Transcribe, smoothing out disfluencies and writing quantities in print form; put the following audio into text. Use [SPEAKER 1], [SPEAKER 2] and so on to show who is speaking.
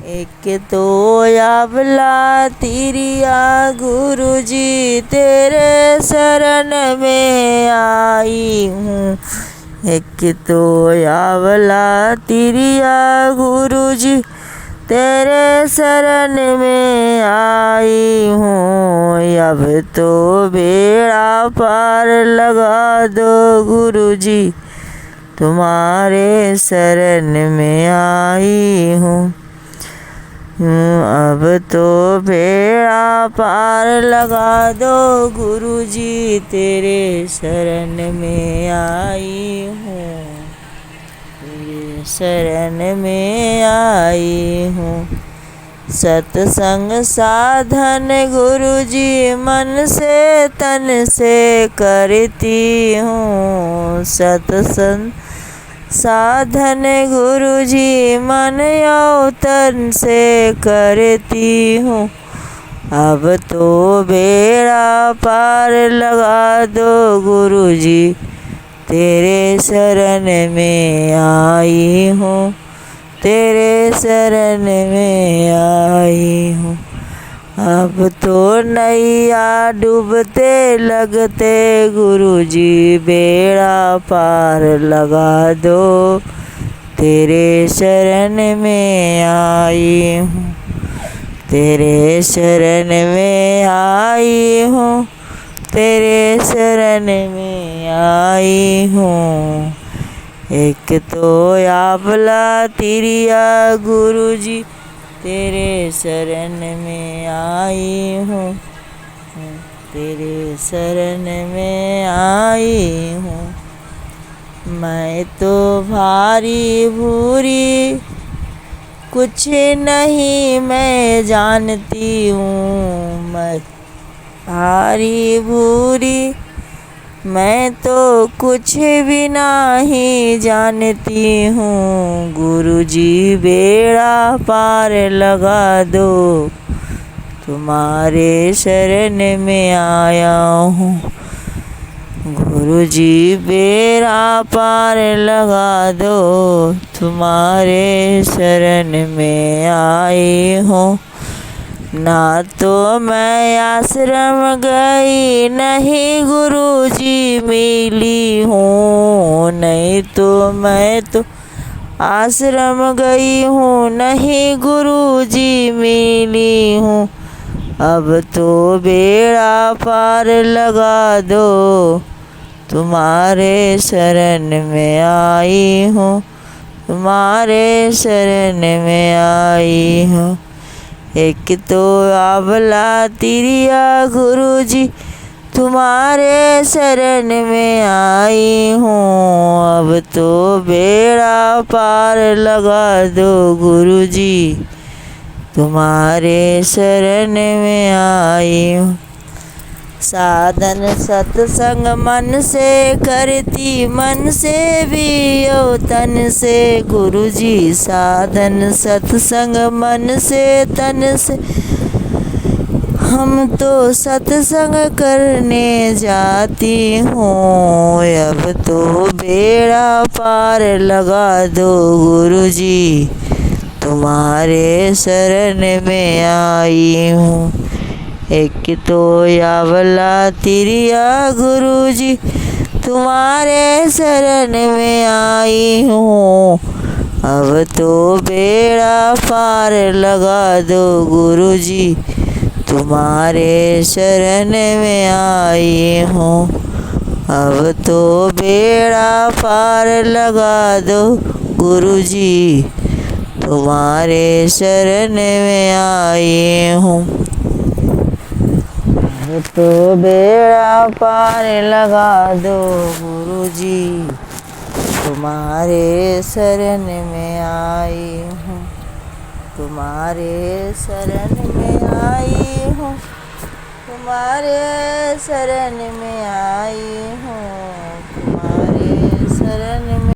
[SPEAKER 1] एक तो आंवला तिरिया गुरु जी तेरे शरण में आई हूँ। एक तो आंवला तिरिया गुरु जी तेरे शरण में आई हूँ। अब तो बेड़ा पार लगा दो गुरु जी तुम्हारे शरण में आई हूँ। अब तो बेड़ा पार लगा दो गुरु जी तेरे शरण में आई हूँ। तेरे शरण में आई हूँ। सत्संग साधन गुरु जी मन से तन से करती हूँ। सत्संग साधन गुरु जी मन और तन से करती हूँ। अब तो बेड़ा पार लगा दो गुरु जी तेरे शरण में आई हूँ। तेरे शरण में आई हूँ। अब तो नैया डूबते लगते गुरु जी बेड़ा पार लगा दो तेरे शरण में आई हूँ। तेरे शरण में आई हूँ। तेरे शरण में आई हूँ। एक तो आंवला तिरिया गुरु जी तेरे शरण में आई हूँ। तेरे शरण में आई हूँ। मैं तो भारी भूरी कुछ नहीं मैं जानती हूँ। मैं भारी भूरी मैं तो कुछ भी नहीं जानती हूँ। गुरु जी बेड़ा पार लगा दो तुम्हारे शरण में आया हूँ। गुरु जी बेड़ा पार लगा दो तुम्हारे शरण में आई हूँ। ना तो मैं आश्रम गई नहीं गुरु जी मिली हूँ। नहीं तो मैं तो आश्रम गई हूँ नहीं गुरु जी मिली हूँ। अब तो बेड़ा पार लगा दो तुम्हारे शरण में आई हूँ। तुम्हारे शरण में आई हूँ। एक तो आंवला तिरिया गुरु जी तुम्हारे शरण में आई हूँ। अब तो बेड़ा पार लगा दो गुरु जी तुम्हारे शरण में आई हूँ। साधन सत्संग मन से करती मन से भी ओ तन से गुरु जी। साधन सत्संग मन से तन से हम तो सत्संग करने जाती हूँ। अब तो बेड़ा पार लगा दो गुरु जी तुम्हारे शरण में आई हूँ। एक तो आंवला तिरिया गुरु जी तुम्हारे शरण में आई हूँ। अब तो बेड़ा पार लगा दो गुरु जी तुम्हारे शरण में आई हूँ। अब तो बेड़ा पार लगा दो गुरु जी तुम्हारे शरण में आई हूँ। तो बेड़ा पार लगा दो गुरु जी तुम्हारे शरण में आई हूँ। तुम्हारे शरण में आई हूँ। तुम्हारे शरण में आई हूँ। तुम्हारे शरण में